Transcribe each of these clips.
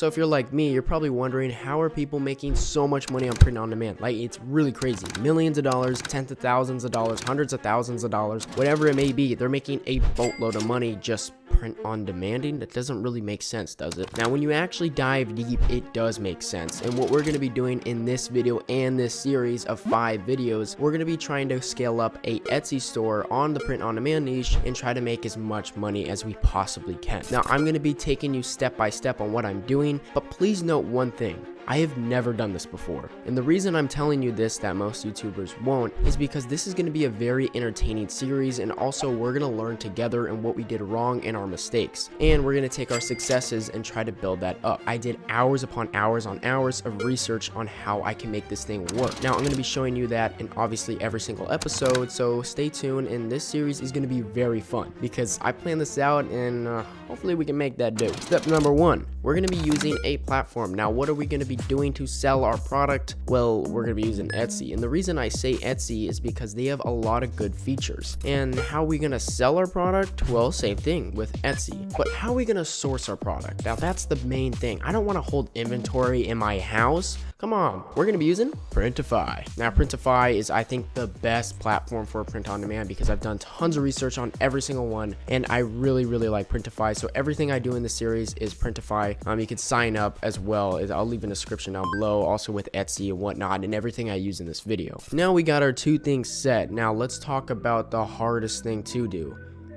So if you're like me, you're probably wondering, how are people making so much money on print on demand? Like, it's really crazy. Millions of dollars, tens of thousands of dollars, hundreds of thousands of dollars, whatever it may be, they're making a boatload of money just print on demanding. That doesn't really make sense, does it? Now, when you actually dive deep, it does make sense. And what we're going to be doing in this video and this series of 5 videos, we're going to be trying to scale up a Etsy store on the print on demand niche and try to make as much money as we possibly can. Now, I'm going to be taking you step by step on what I'm doing, but please note one thing. I have never done this before, and the reason I'm telling you this that most YouTubers won't is because this is going to be a very entertaining series, and also we're going to learn together and what we did wrong and our mistakes, and we're going to take our successes and try to build that up. I did hours upon hours on hours of research on how I can make this thing work. Now, I'm going to be showing you that in obviously every single episode, so stay tuned, and this series is going to be very fun because I planned this out, and hopefully we can make that do. Step number 1, we're going to be using a platform. Now, what are we going to be doing to sell our product? Well, we're going to be using Etsy, and the reason I say Etsy is because they have a lot of good features. And how are we going to sell our product? Well, same thing with Etsy, but how are we going to source our product? Now, that's the main thing. I don't want to hold inventory in my house. Come on, we're going to be using Printify. Now, Printify is, I think, the best platform for print on demand because I've done tons of research on every single one, and I really like Printify. So everything I do in this series is Printify. You can sign up as well. I'll leave a description down below, also with Etsy and whatnot, and everything I use in this video. Now we got our 2 things set. Now let's talk about the hardest thing to do.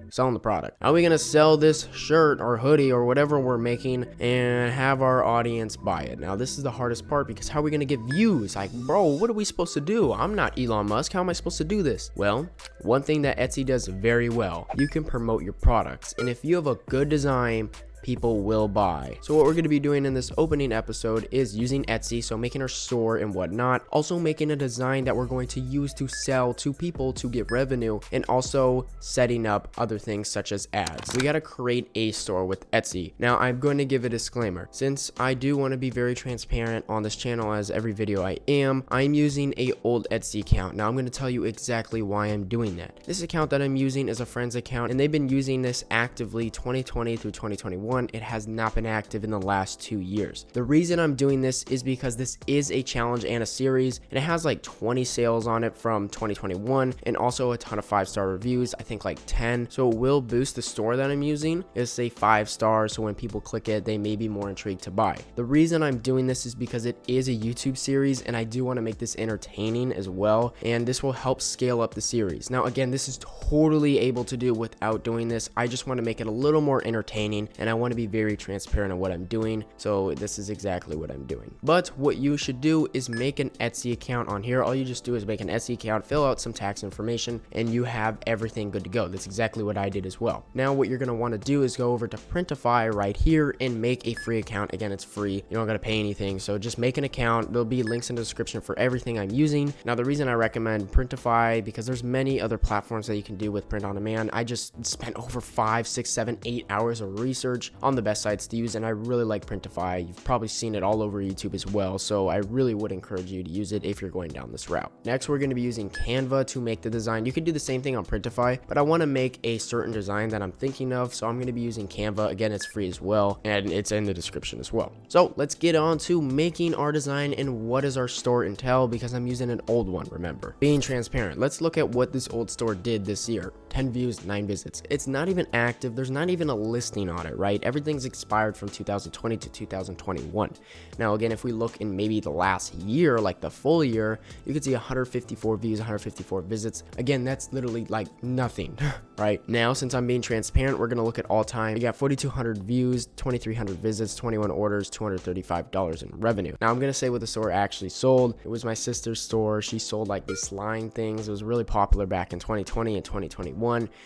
Selling the product. How are we gonna sell this shirt or hoodie or whatever we're making and have our audience buy it? Now, this is the hardest part because how are we gonna get views? Like, bro, what are we supposed to do? I'm not Elon Musk. How am I supposed to do this? Well, one thing that Etsy does very well, you can promote your products. And if you have a good design, people will buy. So what we're going to be doing in this opening episode is using Etsy, so making our store and whatnot, also making a design that we're going to use to sell to people to get revenue, and also setting up other things such as ads. We got to create a store with Etsy. Now, I'm going to give a disclaimer. Since I do want to be very transparent on this channel, as every video I'm using a old Etsy account. Now, I'm going to tell you exactly why I'm doing that. This account that I'm using is a friend's account, and they've been using this actively 2020 through 2021. It has not been active in the last 2 years. The reason I'm doing this is because this is a challenge and a series, and it has like 20 sales on it from 2021 and also a ton of 5-star reviews, I think like 10. So it will boost the store that I'm using. It's say 5 stars, so when people click it, they may be more intrigued to buy. The reason I'm doing this is because it is a YouTube series, and I do want to make this entertaining as well, and this will help scale up the series. Now, again, this is totally able to do without doing this. I just want to make it a little more entertaining, and I want to be very transparent on what I'm doing, so this is exactly what I'm doing. But what you should do is make an Etsy account on here. All you just do is make an Etsy account, fill out some tax information, and you have everything good to go. That's exactly what I did as well. Now, what you're going to want to do is go over to Printify right here and make a free account. Again, it's free. You don't got to pay anything, so just make an account. There'll be links in the description for everything I'm using. Now, the reason I recommend Printify, because there's many other platforms that you can do with print on demand. I just spent over 5, 6, 7, 8 hours of research on the best sites to use, and I really like Printify. You've probably seen it all over YouTube as well, so I really would encourage you to use it if you're going down this route. Next, we're going to be using Canva to make the design. You could do the same thing on Printify, but I want to make a certain design that I'm thinking of, so I'm going to be using Canva. Again, it's free as well, and it's in the description as well. So let's get on to making our design and what does our store entail, because I'm using an old one, remember. Being transparent, let's look at what this old store did this year. 10 views, 9 visits. It's not even active. There's not even a listing on it, right? Everything's expired from 2020 to 2021. Now, again, if we look in maybe the last year, like the full year, you could see 154 views, 154 visits. Again, that's literally like nothing, right? Now, since I'm being transparent, we're going to look at all time. We got 4,200 views, 2,300 visits, 21 orders, $235 in revenue. Now, I'm going to say what the store actually sold. It was my sister's store. She sold like these slime things. It was really popular back in 2020 and 2021.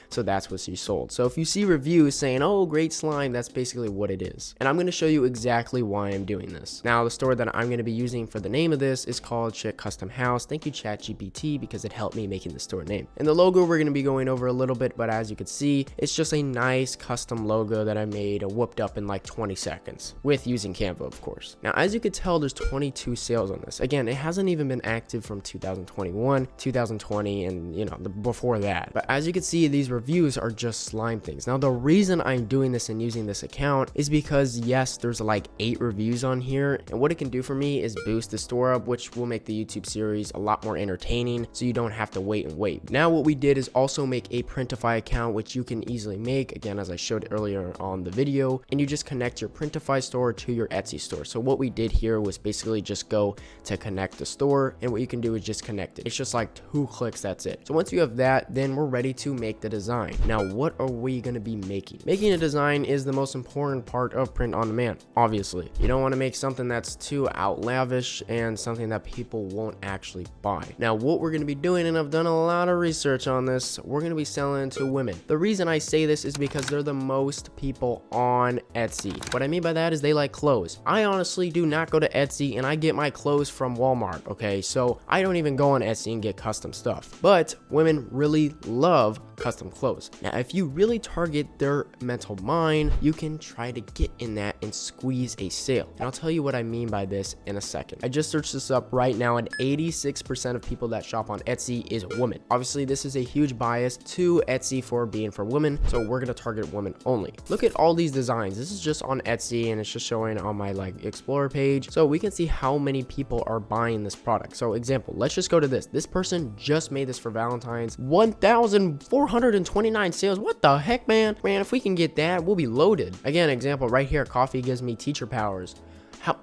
So that's what she sold. So if you see reviews saying, oh, great slime, that's basically what it is. And I'm going to show you exactly why I'm doing this. Now, the store that I'm going to be using for the name of this is called Chick Custom House. Thank you, ChatGPT, because it helped me making the store name. And the logo we're going to be going over a little bit, but but as you can see, it's just a nice custom logo that I made whooped up in like 20 seconds with using Canva, of course. Now, as you can tell, there's 22 sales on this. Again, it hasn't even been active from 2021, 2020, and you know, before that. But as you can see, these reviews are just slime things. Now, the reason I'm doing this and using this account is because yes, there's like 8 reviews on here, and what it can do for me is boost the store up, which will make the YouTube series a lot more entertaining, so you don't have to wait and wait. Now, what we did is also make a Printify account, which you can easily make, again, as I showed earlier on the video, and you just connect your Printify store to your Etsy store. So what we did here was basically just go to connect the store, and what you can do is just connect it. It's just like 2 clicks, that's it. So once you have that, then we're ready to make the design. Now, what are we going to be making? Making a design is the most important part of print on demand. Obviously, you don't want to make something that's too out lavish and something that people won't actually buy. Now, what we're going to be doing, and I've done a lot of research on this, we're going to be selling to women. The reason I say this is because they're the most people on Etsy. What I mean by that is they like clothes. I honestly do not go to Etsy, and I get my clothes from Walmart, okay? So I don't even go on Etsy and get custom stuff. But women really love custom clothes. Now, if you really target their mental mind, you can try to get in that and squeeze a sale. And I'll tell you what I mean by this in a second. I just searched this up right now, and 86% of people that shop on Etsy is women. Obviously, this is a huge bias to Etsy for being for women, so we're gonna target women only. Look at all these designs. This is just on Etsy, and it's just showing on my like Explorer page, so we can see how many people are buying this product. So example, let's just go to this. This person just made this for Valentine's. 1,429 sales. What the heck, man? Man, if we can get that, we'll be loaded. Again, example right here. Coffee gives me teacher powers. How?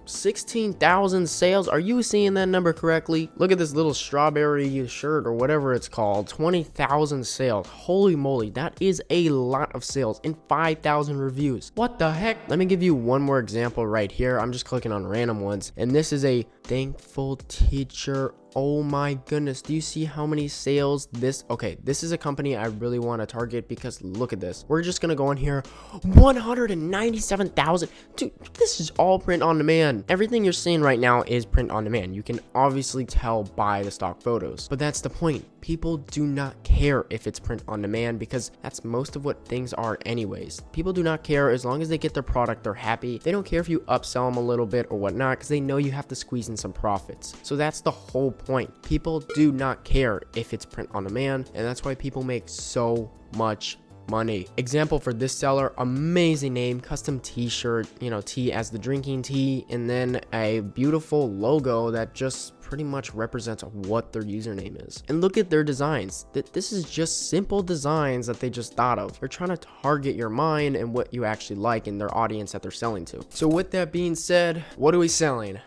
16,000 sales. Are you seeing that number correctly? Look at this little strawberry shirt or whatever it's called. 20,000 sales. Holy moly, that is a lot of sales in 5,000 reviews. What the heck? Let me give you one more example right here. I'm just clicking on random ones, and this is a thankful teacher. Oh my goodness, do you see how many sales this? Okay, this is a company I really want to target because look at this. We're just gonna go in here. 197,000. Dude, this is all print on demand. Everything you're seeing right now is print on demand. You can obviously tell by the stock photos, but that's the point. People do not care if it's print on demand because that's most of what things are anyways. People do not care. As long as they get their product, they're happy. They don't care if you upsell them a little bit or whatnot because they know you have to squeeze in some profits. So that's the whole point. People do not care if it's print on demand, and that's why people make so much money. Example for this seller, amazing name, custom t-shirt, you know, tea as the drinking tea, and then a beautiful logo that just pretty much represents what their username is. And look at their designs. This is just simple designs that they just thought of. They're trying to target your mind and what you actually like in their audience that they're selling to. So with that being said, what are we selling?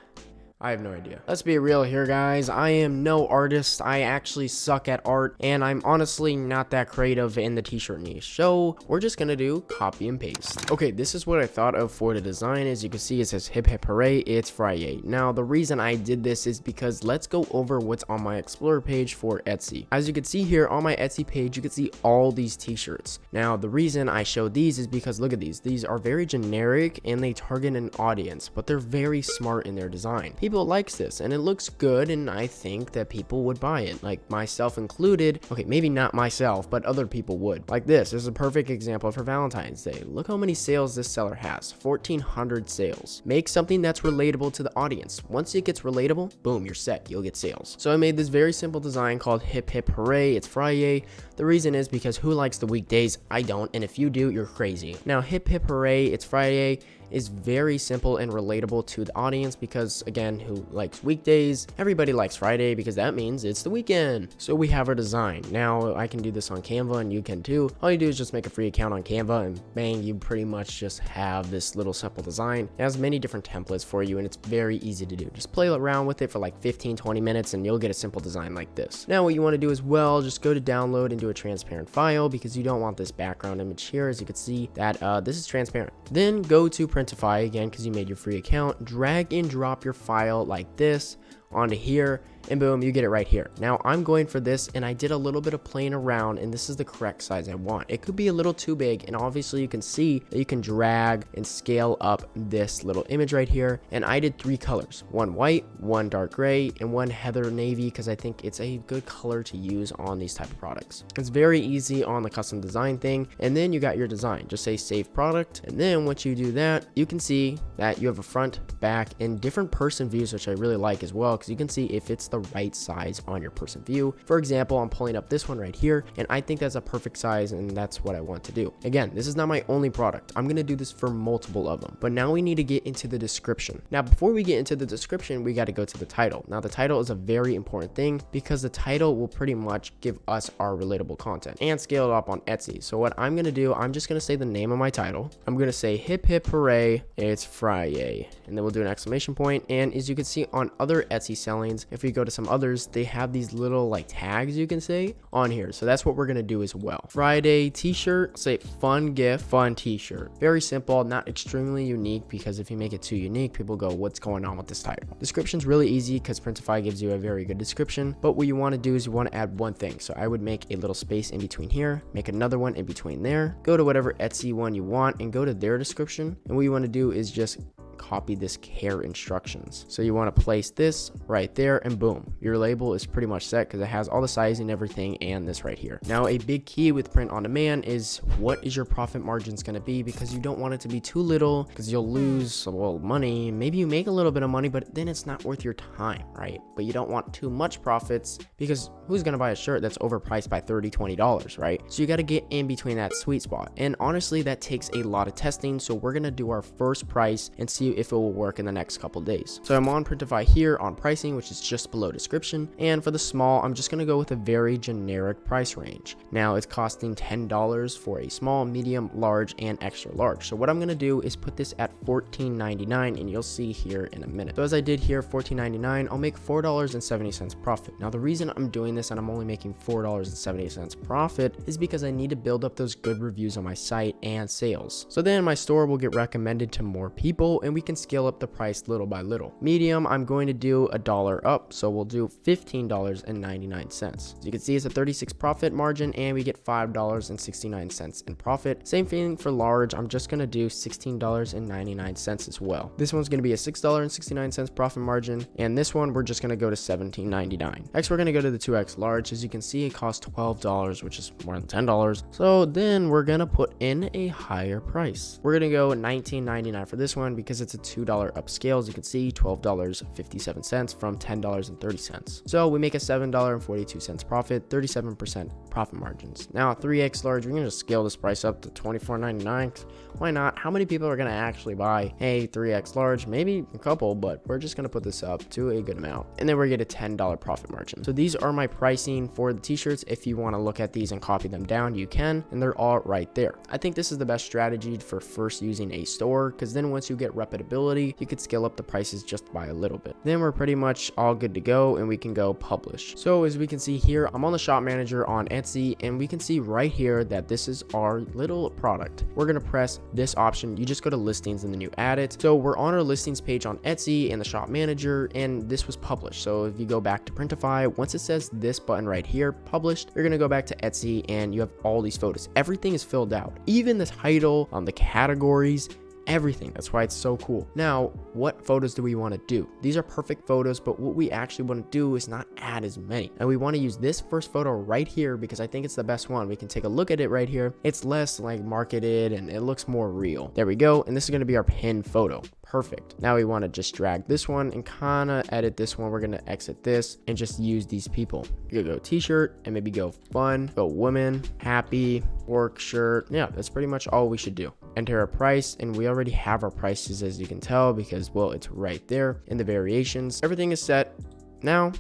I have no idea. Let's be real here, guys. I am no artist. I actually suck at art, and I'm honestly not that creative in the t-shirt niche. So we're just gonna do copy and paste. Okay, this is what I thought of for the design. As you can see, it says hip hip hooray, it's Friday. Now, the reason I did this is because let's go over what's on my Explorer page for Etsy. As you can see here on my Etsy page, you can see all these t-shirts. Now, the reason I showed these is because look at these. These are very generic and they target an audience, but they're very smart in their design. People likes this and it looks good, and I think that people would buy it, like myself included. Okay, maybe not myself, but other people would. Like this is a perfect example for Valentine's Day. Look how many sales this seller has. 1,400 sales. Make something that's relatable to the audience. Once it gets relatable, boom, you're set. You'll get sales. So I made this very simple design called hip hip hooray, it's Friday. The reason is because who likes the weekdays? I don't, and if you do, you're crazy. Now, hip hip hooray, it's Friday is very simple and relatable to the audience because, again, who likes weekdays? Everybody likes Friday because that means it's the weekend. So we have our design. Now, I can do this on Canva and you can too. All you do is just make a free account on Canva and bang, you pretty much just have this little simple design. It has many different templates for you and it's very easy to do. Just play around with it for like 15-20 minutes and you'll get a simple design like this. Now, what you want to do as well, just go to download and do a transparent file because you don't want this background image here. As you can see that this is transparent. Then go to Printify again because you made your free account. Drag and drop your file like this onto here, and boom, you get it right here. Now I'm going for this, and I did a little bit of playing around, and this is the correct size I want. It could be a little too big, and obviously you can see that you can drag and scale up this little image right here. And I did 3 colors, one white, one dark gray, and one heather navy, because I think it's a good color to use on these type of products. It's very easy on the custom design thing, and then you got your design. Just say save product, and then once you do that, you can see that you have a front, back, and different person views, which I really like as well, because you can see if it's the right size on your person view. For example, I'm pulling up this one right here, and I think that's a perfect size, and that's what I want to do. Again, this is not my only product. I'm gonna do this for multiple of them, but now we need to get into the description. Now, before we get into the description, we got to go to the title. Now, the title is a very important thing, because the title will pretty much give us our relatable content and scale it up on Etsy. So what I'm gonna do, I'm just gonna say the name of my title. I'm gonna say hip hip hooray, it's Friday, and then we'll do an exclamation point. And as you can see on other Etsy sellings, if we go to some others, they have these little like tags you can say on here. So that's what we're gonna do as well. Friday t-shirt, say fun gift, fun t-shirt. Very simple, not extremely unique, because if you make it too unique, people go, what's going on with this title? Description's really easy because Printify gives you a very good description, but what you want to do is you want to add one thing. So I would make a little space in between here, make another one in between there, go to whatever Etsy one you want and go to their description. And what you want to do is just copy this care instructions. So you want to place this right there, and boom, your label is pretty much set, because it has all the sizing and everything, and this right here. Now, a big key with print on demand is what is your profit margins going to be, because you don't want it to be too little, because you'll lose money. Maybe you make a little bit of money, but then it's not worth your time, right? But you don't want too much profits, because who's going to buy a shirt that's overpriced by $30-$20, right? So you got to get in between that sweet spot, and honestly that takes a lot of testing. So we're going to do our first price and see if it will work in the next couple days. So I'm on Printify here on pricing, which is just below description, and for the small, I'm just going to go with a very generic price range. Now it's costing $10 for a small, medium, large, and extra large. So what I'm going to do is put this at $14.99, and you'll see here in a minute. So as I did here, $14.99, I'll make $4.70 profit. Now the reason I'm doing this and I'm only making $4.70 profit is because I need to build up those good reviews on my site and sales. So then my store will get recommended to more people, and we can scale up the price little by little. Medium, I'm going to do $1 up, so we'll do $15.99. So you can see it's a 36 profit margin, and we get $5.69 in profit. Same thing for large, I'm just going to do $16.99 as well. This one's going to be a $6.69 profit margin, and this one we're just going to go to $17.99. Next, we're going to go to the 2X large. As you can see, it costs $12, which is more than $10. So then we're going to put in a higher price. We're going to go $19.99 for this one, because it's a $2 upscale. As you can see, $12.57 from $10.30. So we make a $7.42 profit, 37% profit margins. Now 3X large, we're going to just scale this price up to $24.99. Why not? How many people are going to actually buy a 3X large? Maybe a couple, but we're just going to put this up to a good amount, and then we're going to get a $10 profit margin. So these are my pricing for the t-shirts. If you want to look at these and copy them down, you can, and they're all right there. I think this is the best strategy for first using a store, because then once you get reputability, you could scale up the prices just by a little bit. Then we're pretty much all good to go, and we can go publish. So as we can see here, I'm on the shop manager on Etsy, and we can see right here that this is our little product. We're going to press this option. You just go to listings and then you add it. So we're on our listings page on Etsy and the shop manager, and this was published. So if you go back to Printify, once it says this button right here, published, you're going to go back to Etsy, and you have all these photos. Everything is filled out, even the title, the categories, everything. That's why it's so cool. Now, what photos do we want to do? These are perfect photos, but what we actually want to do is not add as many. And we want to use this first photo right here, because I think it's the best one. We can take a look at it right here. It's less like marketed, and it looks more real. There we go. And this is going to be our pinned photo. Perfect. Now we want to just drag this one and kind of edit this one. We're going to exit this and just use these people. You could go t-shirt and maybe go fun, go woman, happy, work shirt. Yeah, that's pretty much all we should do. Enter a price, and we already have our prices, as you can tell, because, well, it's right there in the variations. Everything is set. Now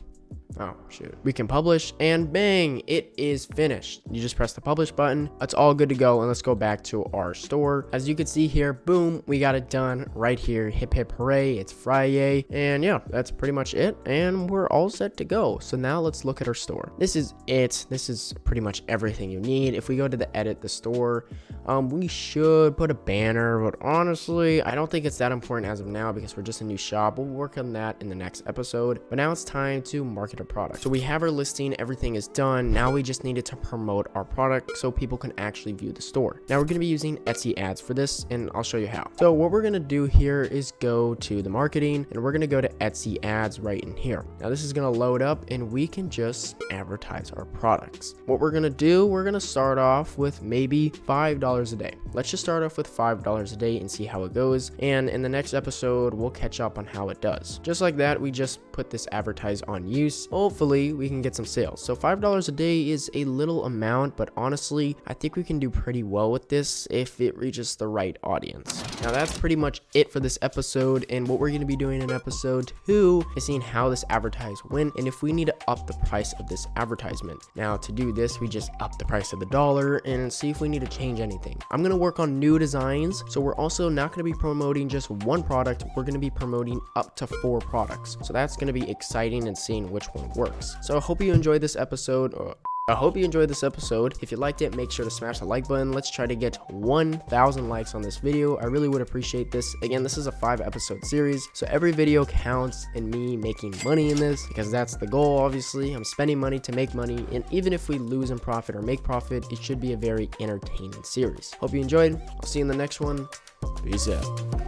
Oh, shoot. We can publish, and bang, it is finished. You just press the publish button. It's all good to go, and let's go back to our store. As you can see here, boom, we got it done right here. Hip hip hooray, it's Friday. And yeah, that's pretty much it, and we're all set to go. So now let's look at our store. This is it. This is pretty much everything you need. If we go to the edit the store, we should put a banner, but honestly, I don't think it's that important as of now because we're just a new shop. We'll work on that in the next episode. But now it's time to market a product. So we have our listing, everything is done. Now we just needed to promote our product so people can actually view the store. Now we're going to be using Etsy ads for this, and I'll show you how. So what we're going to do here is go to the marketing, and we're going to go to Etsy ads right in here. Now this is going to load up, and we can just advertise our products. What we're going to do, we're going to start off with maybe $5 a day. Let's just start off with $5 a day and see how it goes. And in the next episode, we'll catch up on how it does. Just like that, we just put this advertise on use. Hopefully we can get some sales. So $5 a day is a little amount, but honestly, I think we can do pretty well with this if it reaches the right audience. Now that's pretty much it for this episode, and what we're going to be doing in episode 2 is seeing how this advertise went and if we need to up the price of this advertisement. Now to do this, we just up the price of the dollar and see if we need to change anything. I'm going to work on new designs, so we're also not going to be promoting just one product, we're going to be promoting up to 4 products. So that's going to be exciting and seeing which one works. So I hope you enjoyed this episode. If you liked it, make sure to smash the like button. Let's try to get 1,000 likes on this video. I really would appreciate this. Again, this is a 5-episode series, so every video counts in me making money in this because that's the goal. Obviously, I'm spending money to make money, and even if we lose in profit or make profit, it should be a very entertaining series. Hope you enjoyed. I'll see you in the next one. Peace out.